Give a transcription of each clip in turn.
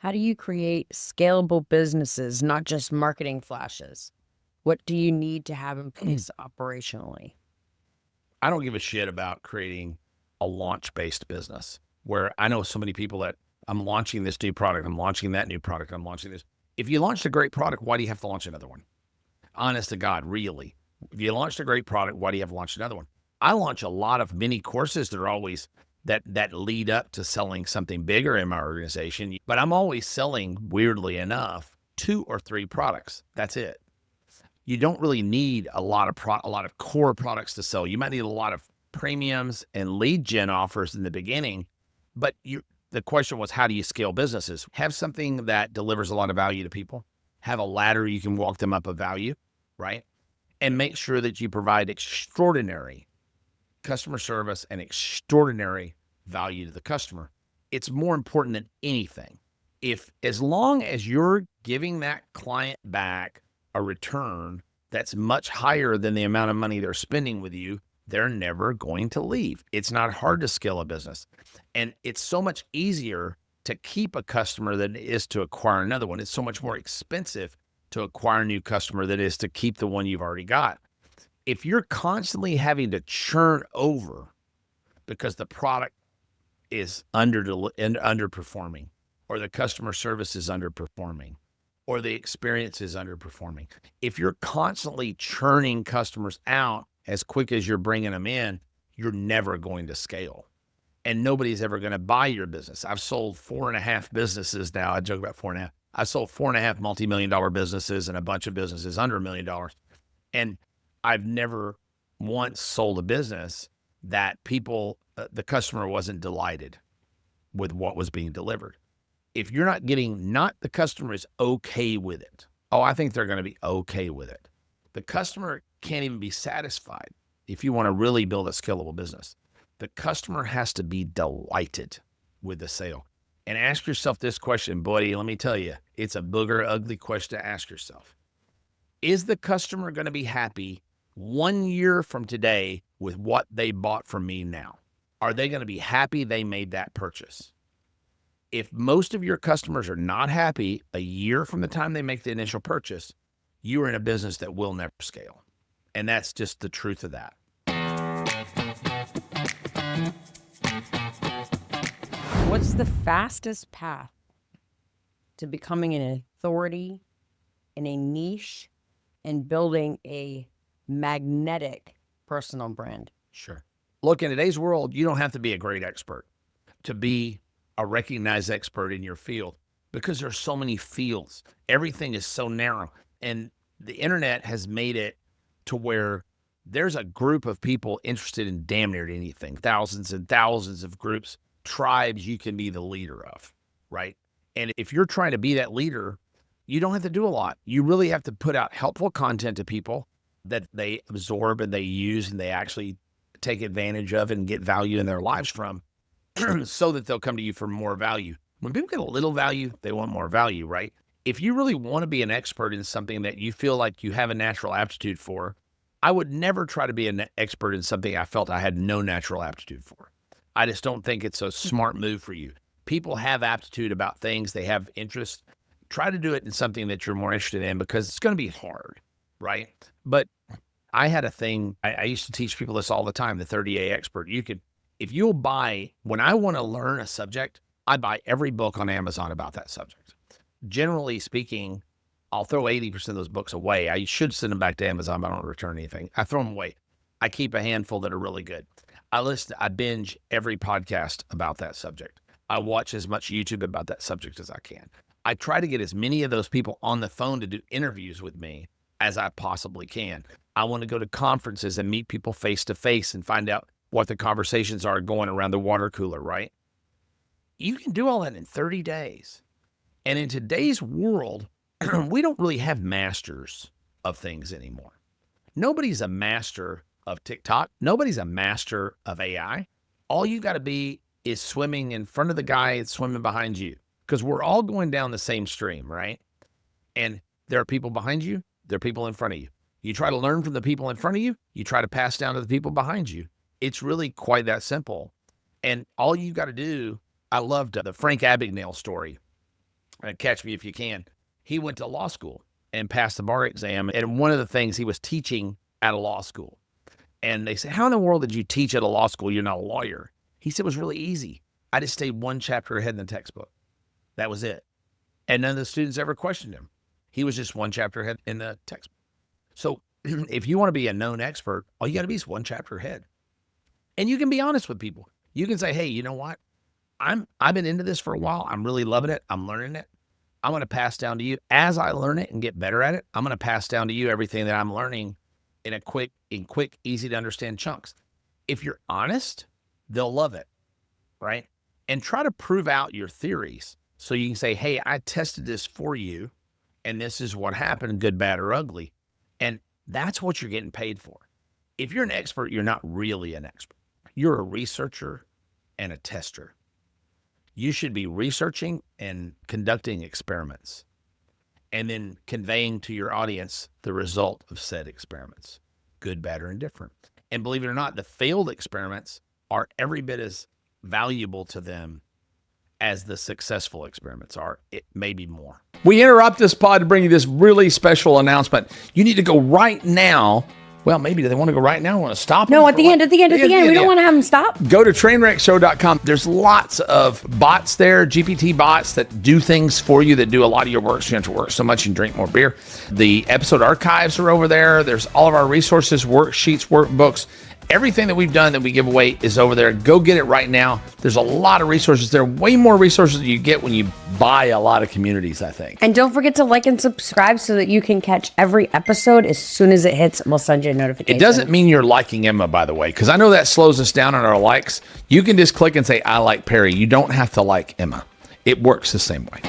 How do you create scalable businesses, not just marketing flashes? What do you need to have in place operationally? I don't give a shit about creating a launch-based business where I know so many people that I'm launching this new product, I'm launching that new product, I'm launching this. If you launched a great product, why do you have to launch another one? Honest to God, really. If you launched a great product, why do you have to launch another one? I launch a lot of mini courses that are always that lead up to selling something bigger in my organization, but I'm always selling, weirdly enough, 2 or 3 products. That's it. You don't really need a lot of core products to sell. You might need a lot of premiums and lead gen offers in the beginning, but the question was, how do you scale businesses? Have something that delivers a lot of value to people. Have a ladder you can walk them up a value, right? And make sure that you provide extraordinary customer service and extraordinary value to the customer. It's more important than anything. As long as you're giving that client back a return that's much higher than the amount of money they're spending with you, they're never going to leave. It's not hard to scale a business. And it's so much easier to keep a customer than it is to acquire another one. It's so much more expensive to acquire a new customer than it is to keep the one you've already got. If you're constantly having to churn over because the product is underperforming, or the customer service is underperforming, or the experience is underperforming. If you're constantly churning customers out as quick as you're bringing them in, you're never going to scale. And nobody's ever going to buy your business. I've sold 4.5 businesses now. I joke about 4.5. I sold 4.5 multi-million-dollar businesses and a bunch of businesses under $1 million. And I've never once sold a business that the customer wasn't delighted with what was being delivered. If you're not the customer is okay with it. Oh, I think they're going to be okay with it. The customer can't even be satisfied if you want to really build a scalable business. The customer has to be delighted with the sale. And ask yourself this question, buddy. Let me tell you, it's a booger, ugly question to ask yourself. Is the customer going to be happy 1 year from today with what they bought from me now? Are they going to be happy they made that purchase? If most of your customers are not happy a year from the time they make the initial purchase, you are in a business that will never scale. And that's just the truth of that. What's the fastest path to becoming an authority in a niche and building a magnetic personal brand? Sure. Look, in today's world, you don't have to be a great expert to be a recognized expert in your field because there's so many fields. Everything is so narrow. And the internet has made it to where there's a group of people interested in damn near anything, thousands and thousands of groups, tribes you can be the leader of, right? And if you're trying to be that leader, you don't have to do a lot. You really have to put out helpful content to people that they absorb and they use and they actually take advantage of and get value in their lives from so that they'll come to you for more value. When people get a little value, they want more value, right? If you really want to be an expert in something that you feel like you have a natural aptitude for, I would never try to be an expert in something I felt I had no natural aptitude for. I just don't think it's a smart move for you. People have aptitude about things, they have interest. Try to do it in something that you're more interested in because it's going to be hard, right? But I had a thing, I used to teach people this all the time, the 30-day expert. If you'll buy, when I want to learn a subject, I buy every book on Amazon about that subject. Generally speaking, I'll throw 80% of those books away. I should send them back to Amazon, but I don't return anything. I throw them away. I keep a handful that are really good. I binge every podcast about that subject. I watch as much YouTube about that subject as I can. I try to get as many of those people on the phone to do interviews with me as I possibly can. I want to go to conferences and meet people face to face and find out what the conversations are going around the water cooler, right? You can do all that in 30 days. And in today's world, we don't really have masters of things anymore. Nobody's a master of TikTok. Nobody's a master of AI. All you got to be is swimming in front of the guy that's swimming behind you because we're all going down the same stream, right? And there are people behind you. There are people in front of you. You try to learn from the people in front of you. You try to pass down to the people behind you. It's really quite that simple. And all you got to do, I loved the Frank Abagnale story. catch me if you can. He went to law school and passed the bar exam. And one of the things he was teaching at a law school. And they said, how in the world did you teach at a law school? You're not a lawyer. He said, it was really easy. I just stayed one chapter ahead in the textbook. That was it. And none of the students ever questioned him. He was just one chapter ahead in the textbook. So if you want to be a known expert, all you got to be is one chapter ahead. And you can be honest with people. You can say, hey, you know what? I've been into this for a while. I'm really loving it. I'm learning it. I'm going to pass down to you. As I learn it and get better at it, I'm going to pass down to you everything that I'm learning in quick, easy to understand chunks. If you're honest, they'll love it, right? And try to prove out your theories. So you can say, hey, I tested this for you, and this is what happened, good, bad, or ugly. And that's what you're getting paid for. If you're an expert, you're not really an expert. You're a researcher and a tester. You should be researching and conducting experiments and then conveying to your audience the result of said experiments, good, bad, or indifferent. And believe it or not, the failed experiments are every bit as valuable to them as the successful experiments are. It may be more. We interrupt this pod to bring you this really special announcement. You need to go right now. Well, maybe they want to go right now. Want to stop? No, at the end. We don't want to have them stop. Go to trainwreckshow.com. There's lots of bots there, GPT bots that do things for you, that do a lot of your work. So you don't have to work so much and drink more beer. The episode archives are over there. There's all of our resources, worksheets, workbooks. Everything that we've done that we give away is over there. Go get it right now. There's a lot of resources there. Way more resources than you get when you buy a lot of communities, I think. And don't forget to like and subscribe so that you can catch every episode as soon as it hits. We'll send you a notification. It doesn't mean you're liking Emma, by the way, because I know that slows us down on our likes. You can just click and say, I like Perry. You don't have to like Emma. It works the same way.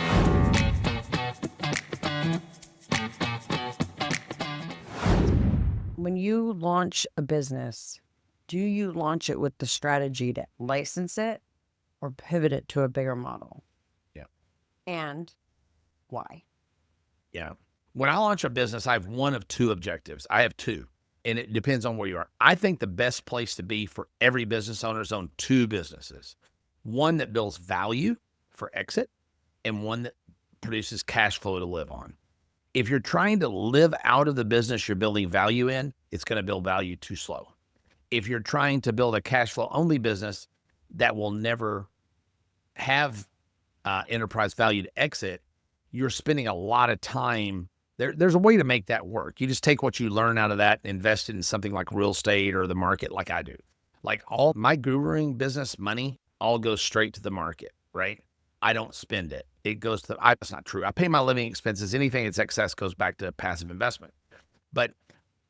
When you launch a business, do you launch it with the strategy to license it or pivot it to a bigger model? Yeah. And why? Yeah. When I launch a business, I have one of two objectives. I have two, and it depends on where you are. I think the best place to be for every business owner is own two businesses. One that builds value for exit and one that produces cash flow to live on. If you're trying to live out of the business you're building value in, it's going to build value too slow. If you're trying to build a cash flow only business that will never have enterprise value to exit, you're spending a lot of time. There's a way to make that work. You just take what you learn out of that and invest it in something like real estate or the market, like I do. Like all my guruing business money all goes straight to the market, right? I don't spend it. It goes to, that's not true. I pay my living expenses. Anything that's excess goes back to passive investment. But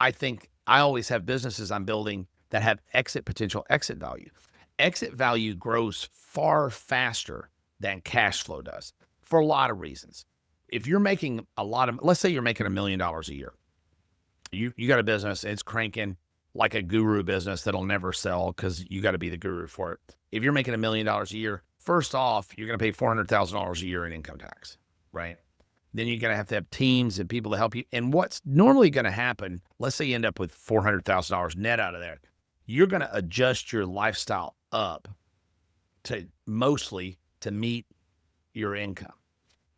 I think I always have businesses I'm building that have exit potential, exit value. Exit value grows far faster than cash flow does for a lot of reasons. If you're making a lot of, let's say you're making $1 million a year. You got a business, it's cranking like a guru business that'll never sell because you got to be the guru for it. If you're making $1 million a year, first off, you're going to pay $400,000 a year in income tax, right? Then you're going to have teams and people to help you. And what's normally going to happen, let's say you end up with $400,000 net out of that, you're going to adjust your lifestyle up to mostly to meet your income.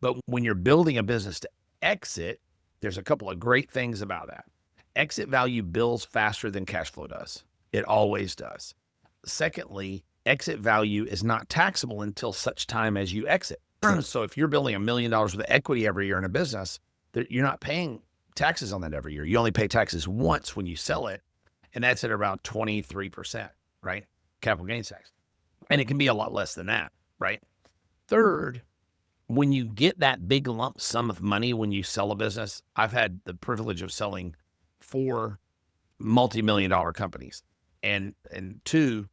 But when you're building a business to exit, there's a couple of great things about that. Exit value builds faster than cash flow does. It always does. Secondly, exit value is not taxable until such time as you exit. So if you're building $1 million worth of equity every year in a business, you're not paying taxes on that every year. You only pay taxes once when you sell it, and that's at around 23%, right? Capital gains tax. And it can be a lot less than that, right? Third, when you get that big lump sum of money when you sell a business, I've had the privilege of selling 4 multi-million-dollar companies and 2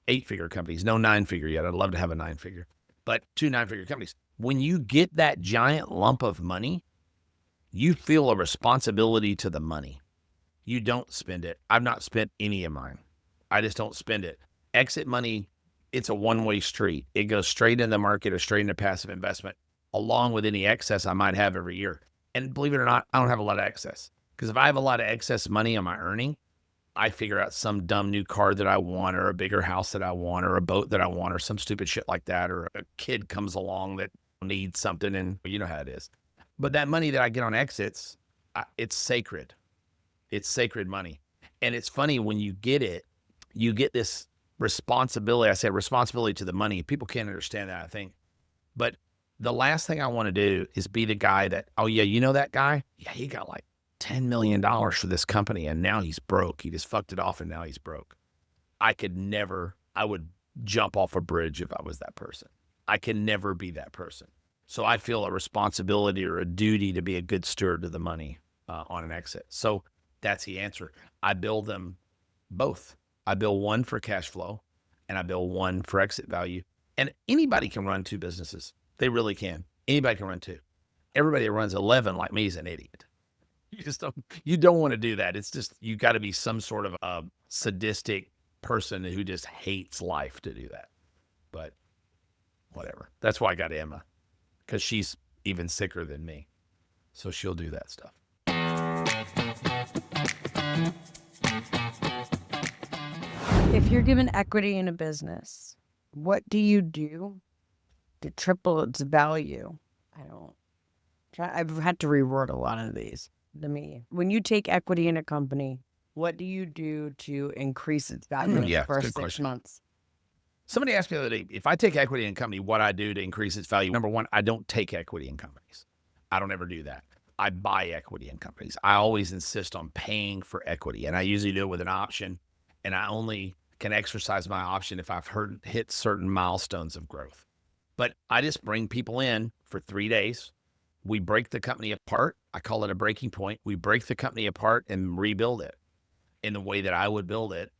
8-figure companies. No 9-figure yet. I'd love to have a 9-figure, but 2 9-figure companies. When you get that giant lump of money, you feel a responsibility to the money. You don't spend it. I've not spent any of mine. I just don't spend it. Exit money, it's a one-way street. It goes straight in the market or straight into passive investment, along with any excess I might have every year. And believe it or not, I don't have a lot of excess. Because if I have a lot of excess money on my earning, I figure out some dumb new car that I want, or a bigger house that I want, or a boat that I want, or some stupid shit like that, or a kid comes along that need something, and you know how it is. But that money that I get on exits, it's sacred. It's sacred money. And it's funny when you get it, you get this responsibility. I said responsibility to the money. People can't understand that, I think. But the last thing I want to do is be the guy that, oh, yeah, you know that guy? Yeah, he got like $10 million for this company and now he's broke. He just fucked it off and now he's broke. I would jump off a bridge if I was that person. I can never be that person. So I feel a responsibility or a duty to be a good steward of the money on an exit. So that's the answer. I build them both. I build one for cash flow and I build one for exit value. And anybody can run two businesses. They really can. Anybody can run two. Everybody that runs 11 like me is an idiot. You don't want to do that. It's just, you got to be some sort of a sadistic person who just hates life to do that. But whatever. That's why I got Emma, because she's even sicker than me. So she'll do that stuff. If you're given equity in a business, what do you do to triple its value? I've had to reword a lot of these to me. When you take equity in a company, what do you do to increase its value in the first 6 months? Somebody asked me the other day, if I take equity in a company, what I do to increase its value. Number one, I don't take equity in companies. I don't ever do that. I buy equity in companies. I always insist on paying for equity. And I usually do it with an option. And I only can exercise my option if I've hit certain milestones of growth. But I just bring people in for 3 days. We break the company apart. I call it a breaking point. We break the company apart and rebuild it in the way that I would build it.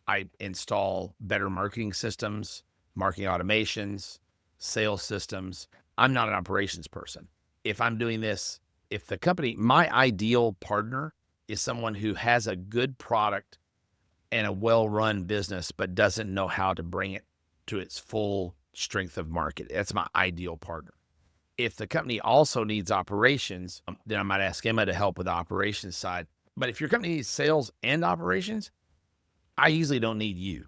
I install better marketing systems, marketing automations, sales systems. I'm not an operations person. If I'm doing this, if the company, my ideal partner is someone who has a good product and a well-run business, but doesn't know how to bring it to its full strength of market. That's my ideal partner. If the company also needs operations, then I might ask Emma to help with the operations side. But if your company needs sales and operations, I usually don't need you.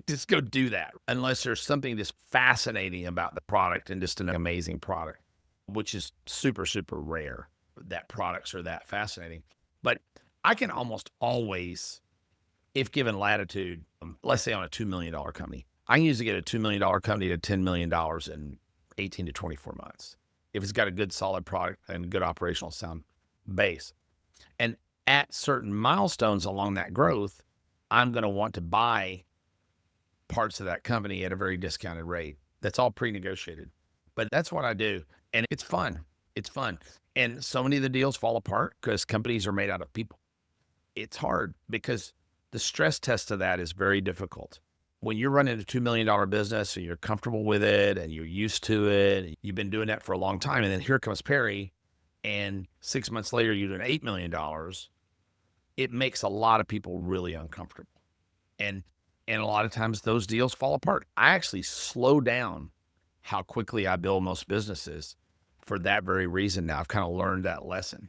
Just go do that unless there's something just fascinating about the product and just an amazing product, which is super, super rare that products are that fascinating. But I can almost always, if given latitude, let's say on a $2 million company, I can usually get a $2 million company to $10 million in 18 to 24 months if it's got a good solid product and good operational sound base. And at certain milestones along that growth, I'm going to want to buy parts of that company at a very discounted rate. That's all pre-negotiated. But that's what I do. And it's fun. It's fun. And so many of the deals fall apart because companies are made out of people. It's hard because the stress test of that is very difficult. When you're running a $2 million business and you're comfortable with it and you're used to it, you've been doing that for a long time. And then here comes Perry, and 6 months later, you're doing $8 million. It makes a lot of people really uncomfortable. And a lot of times those deals fall apart. I actually slow down how quickly I build most businesses for that very reason. Now I've kind of learned that lesson,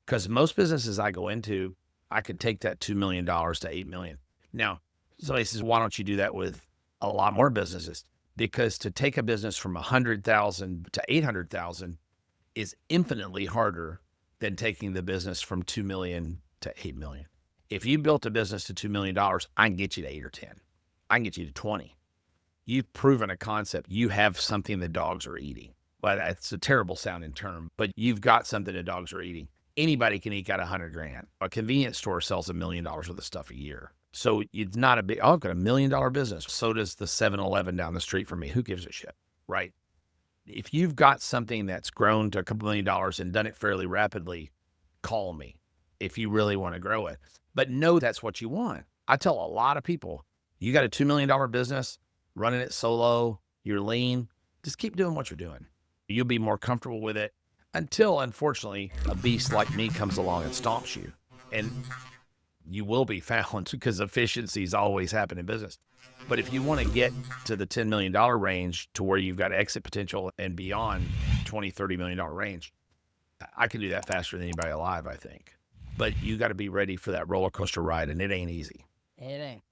because most businesses I go into, I could take that $2 million to $8 million. Now, somebody says, why don't you do that with a lot more businesses? Because to take a business from 100,000 to 800,000 is infinitely harder than taking the business from 2 million to 8 million. If you built a business to $2 million, I can get you to 8 or 10. I can get you to 20. You've proven a concept. You have something the dogs are eating. Well, that's a terrible sounding term, but you've got something the dogs are eating. Anybody can eke out $100,000. A convenience store sells $1 million worth of stuff a year. So it's not a big, oh, I've got $1 million business. So does the 7-Eleven down the street from me. Who gives a shit, right? If you've got something that's grown to a couple $1 million and done it fairly rapidly, call me if you really want to grow it. But know that's what you want. I tell a lot of people, you got a $2 million business, running it solo, you're lean, just keep doing what you're doing. You'll be more comfortable with it until, unfortunately, a beast like me comes along and stomps you. And you will be found, because efficiencies always happen in business. But if you want to get to the $10 million range to where you've got exit potential and beyond $20, $30 million range, I can do that faster than anybody alive, I think. But you got to be ready for that roller coaster ride, and it ain't easy. It ain't.